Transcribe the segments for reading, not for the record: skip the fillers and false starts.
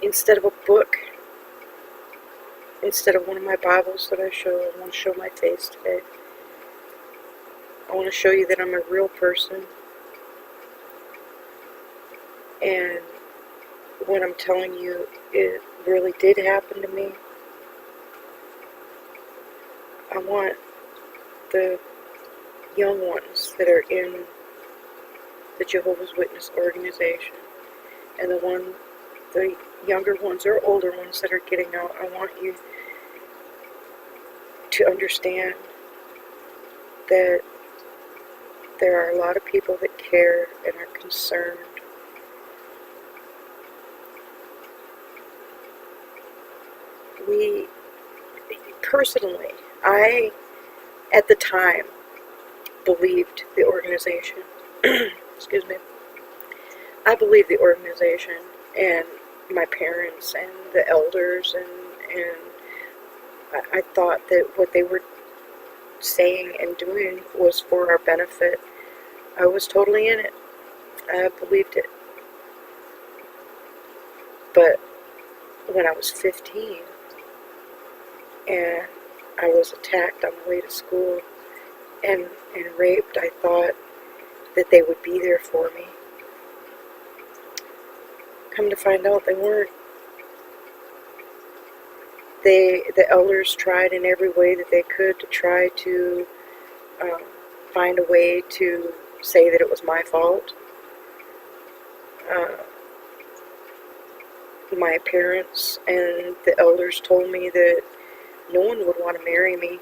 instead of a book, instead of one of my Bibles that I want to show my face today. I want to show you that I'm a real person. And what I'm telling you, it really did happen to me. I want the young ones that are in the Jehovah's Witness organization and the younger ones or older ones that are getting out, I want you to understand that there are a lot of people that care and are concerned. Personally, I, at the time, believed the organization. Excuse me. I believed the organization and my parents and the elders, and I thought that what they were saying and doing was for our benefit. I was totally in it. I believed it. But when I was 15 and I was attacked on the way to school and raped, I thought that they would be there for me. Come to find out, they weren't. The elders tried in every way that they could to try to find a way to say that it was my fault. My parents and the elders told me that no one would want to marry me.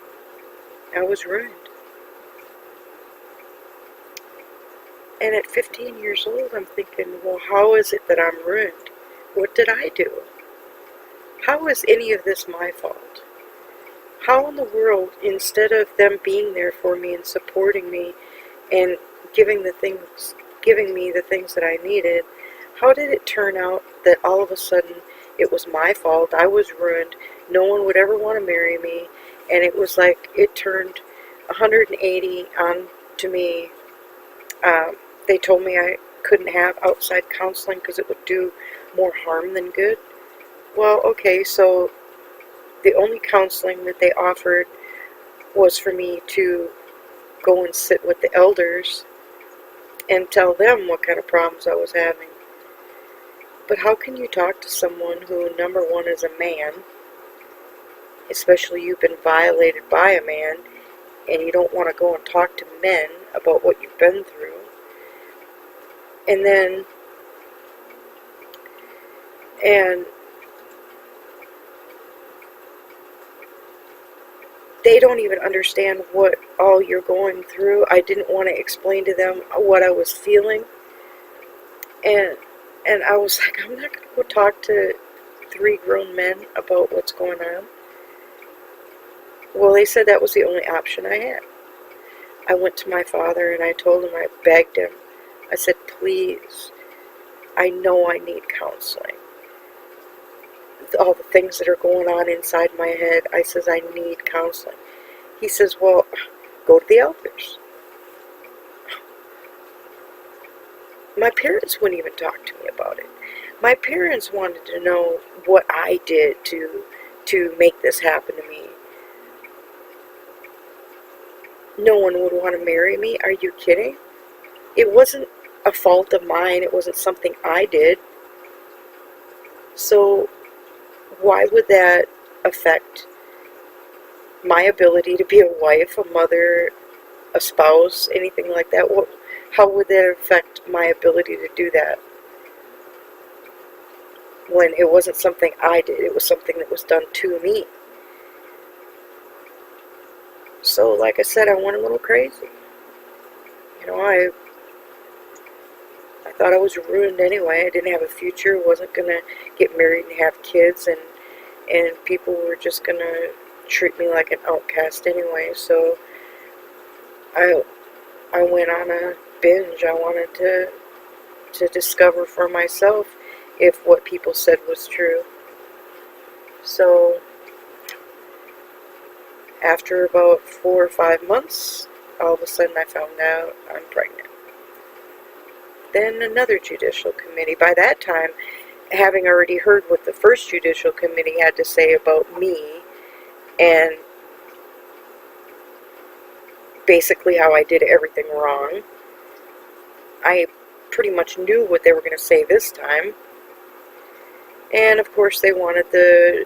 I was ruined. And at 15 years old, I'm thinking, well, how is it that I'm ruined? What did I do? How is any of this my fault? How in the world, instead of them being there for me and supporting me and giving me the things that I needed, how did it turn out that all of a sudden it was my fault? I was ruined. No one would ever want to marry me. And it was like it turned 180 on to me. They told me I couldn't have outside counseling because it would do more harm than good. Well, okay, so the only counseling that they offered was for me to go and sit with the elders and tell them what kind of problems I was having. But how can you talk to someone who, number one, is a man, especially you've been violated by a man, and you don't want to go and talk to men about what you've been through? And then, they don't even understand what all you're going through. I didn't want to explain to them what I was feeling. And I was like, I'm not going to go talk to 3 grown men about what's going on. Well, they said that was the only option I had. I went to my father and I told him, I begged him. I said, please, I know I need counseling. All the things that are going on inside my head, I says, I need counseling. He says, well, go to the elders. My parents wouldn't even talk to me about it. My parents wanted to know what I did to make this happen to me. No one would want to marry me. Are you kidding? It wasn't a fault of mine. It wasn't something I did. So why would that affect my ability to be a wife, a mother, a spouse, anything like that? How would that affect my ability to do that when it wasn't something I did? It was something that was done to me. So, like I said, I went a little crazy. You know, I thought I was ruined anyway. I didn't have a future. Wasn't gonna get married and have kids, and people were just gonna treat me like an outcast anyway. So I went on a binge. I wanted to discover for myself if what people said was true. So after about 4 or 5 months, all of a sudden I found out I'm pregnant. Then another judicial committee. By that time, having already heard what the first Judicial Committee had to say about me and basically how I did everything wrong, I pretty much knew what they were going to say this time. And of course they wanted the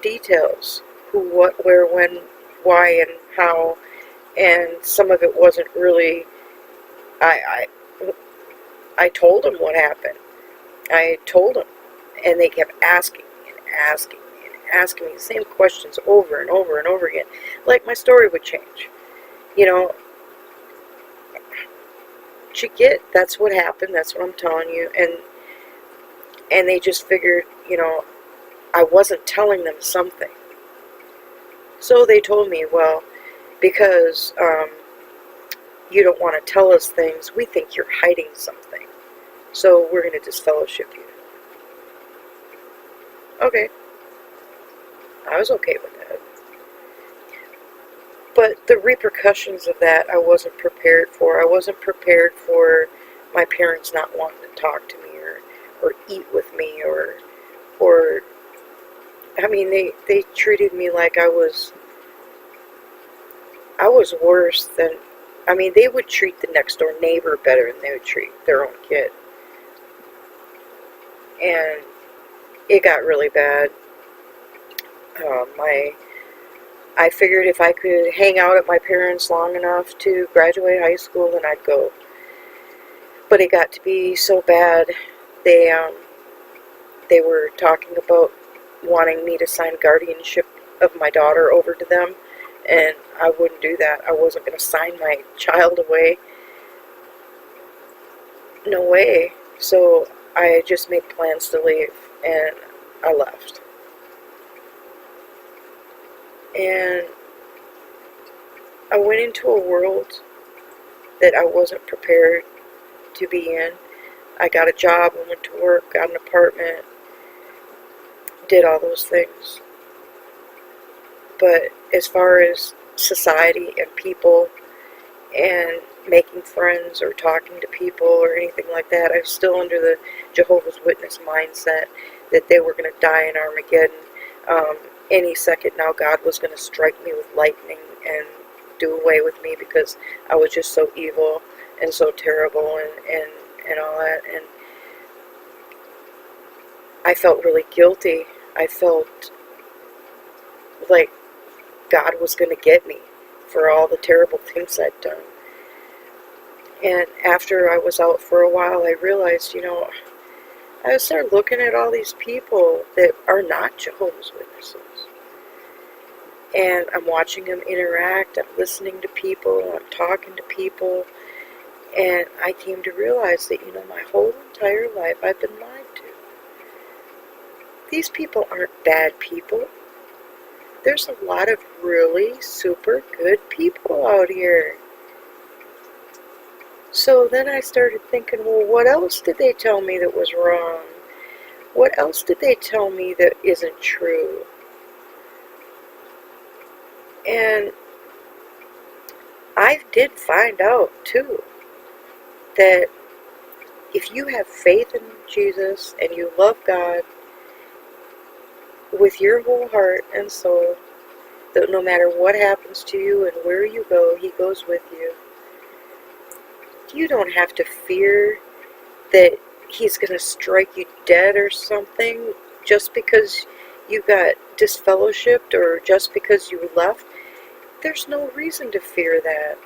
details. Who, what, where, when, why, and how. And some of it wasn't really, I told them what happened. I told them. And they kept asking me and asking me and asking me the same questions over and over and over again. Like my story would change. You know, what you get, that's what happened, that's what I'm telling you. And they just figured, you know, I wasn't telling them something. So they told me, well, because you don't want to tell us things, we think you're hiding something. So we're going to disfellowship you. Okay. I was okay with that. But the repercussions of that I wasn't prepared for. I wasn't prepared for my parents not wanting to talk to me or eat with me or I mean, they treated me like I was worse than, I mean, they would treat the next door neighbor better than they would treat their own kid. And it got really bad. I figured if I could hang out at my parents' long enough to graduate high school, then I'd go. But it got to be so bad, they were talking about wanting me to sign guardianship of my daughter over to them, and I wouldn't do that. I wasn't going to sign my child away. No way. So I just made plans to leave, and I left. And I went into a world that I wasn't prepared to be in. I got a job, I went to work, got an apartment, did all those things. But as far as society and people and making friends or talking to people or anything like that, I was still under the Jehovah's Witness mindset that they were going to die in Armageddon. Any second now God was going to strike me with lightning and do away with me because I was just so evil and so terrible and all that. And I felt really guilty. I felt like God was going to get me for all the terrible things I'd done. And after I was out for a while, I realized, you know, I started looking at all these people that are not Jehovah's Witnesses. And I'm watching them interact, I'm listening to people, I'm talking to people, and I came to realize that, you know, my whole entire life I've been lied to. These people aren't bad people. There's a lot of really super good people out here. So then I started thinking, well, what else did they tell me that was wrong? What else did they tell me that isn't true? And I did find out, too, that if you have faith in Jesus and you love God with your whole heart and soul, that no matter what happens to you and where you go, He goes with you. You don't have to fear that He's going to strike you dead or something just because you got disfellowshipped or just because you left. There's no reason to fear that.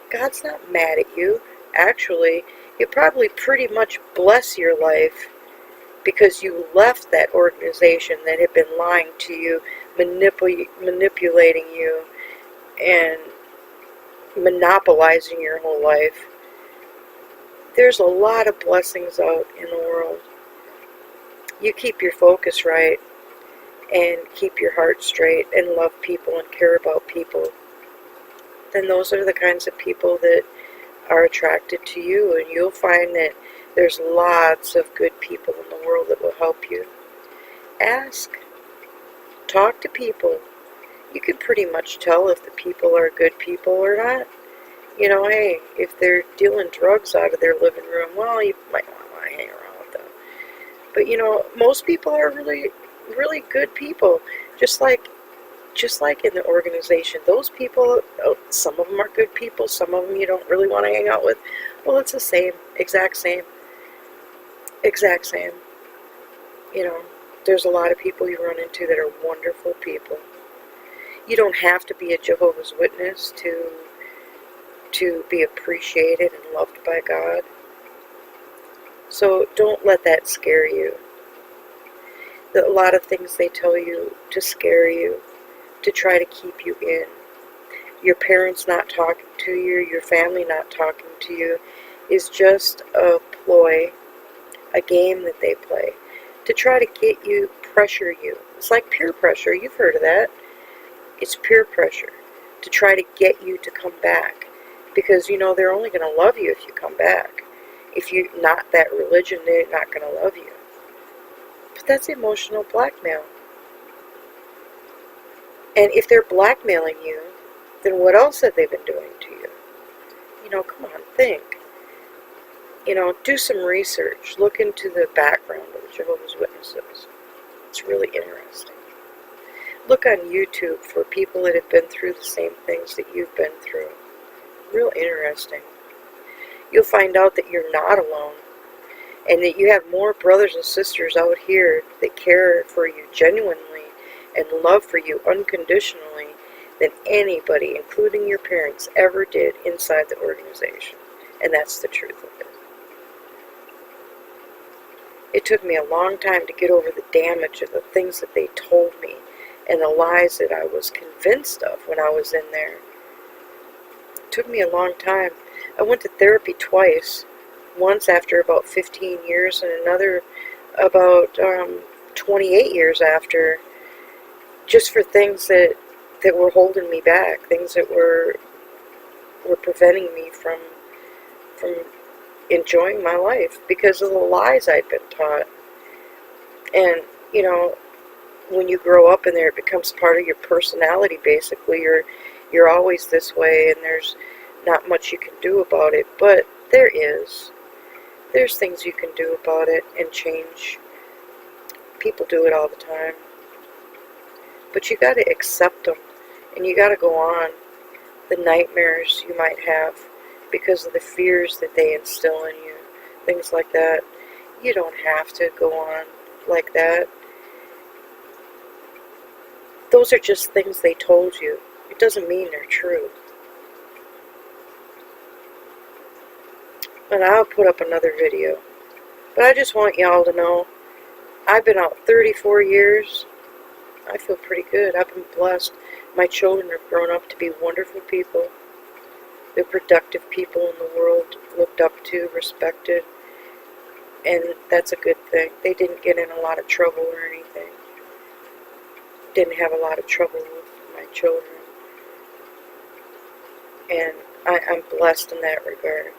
God's not mad at you. Actually, He'll probably pretty much bless your life because you left that organization that had been lying to you, manipulating you, and monopolizing your whole life. There's a lot of blessings out in the world. You keep your focus right and keep your heart straight and love people and care about people, then those are the kinds of people that are attracted to you, and you'll find that there's lots of good people in the world that will help you. Ask. Talk to people. You can pretty much tell if the people are good people or not. You know, hey, if they're dealing drugs out of their living room, well, you might not want to hang around with them. But most people are really, really good people. Just like in the organization, those people, some of them are good people, some of them you don't really want to hang out with. Well, it's the same, exact same. You know, there's a lot of people you run into that are wonderful people. You don't have to be a Jehovah's Witness to be appreciated and loved by God. So don't let that scare you. A lot of things they tell you to scare you, to try to keep you in. Your parents not talking to you, your family not talking to you, is just a ploy, a game that they play to try to get you, pressure you. It's like peer pressure. You've heard of that. It's peer pressure to try to get you to come back, because they're only going to love you if you come back. If you're not that religion, they're not going to love you. But that's emotional blackmail. And if they're blackmailing you, then what else have they been doing to you? Come on, think. Do some research. Look into the background of the Jehovah's Witnesses. It's really interesting. Look on YouTube for people that have been through the same things that you've been through. Real interesting. You'll find out that you're not alone, and that you have more brothers and sisters out here that care for you genuinely and love for you unconditionally than anybody, including your parents, ever did inside the organization. And that's the truth of it. It took me a long time to get over the damage of the things that they told me and the lies that I was convinced of when I was in there. It took me a long time. I went to therapy twice. Once after about 15 years and another about 28 years after, just for things that were holding me back, things that were preventing me from enjoying my life because of the lies I'd been taught. And, when you grow up in there, it becomes part of your personality, basically. You're always this way, and there's not much you can do about it. But there's things you can do about it and change. People do it all the time. But you got to accept them, and you got to go on. The nightmares you might have because of the fears that they instill in you, things like that. You don't have to go on like that. Those are just things they told you. It doesn't mean they're true. And I'll put up another video. But I just want y'all to know, I've been out 34 years. I feel pretty good. I've been blessed. My children have grown up to be wonderful people. They're productive people in the world, looked up to, respected. And that's a good thing. They didn't get in a lot of trouble or anything. Didn't have a lot of trouble with my children. And I'm blessed in that regard.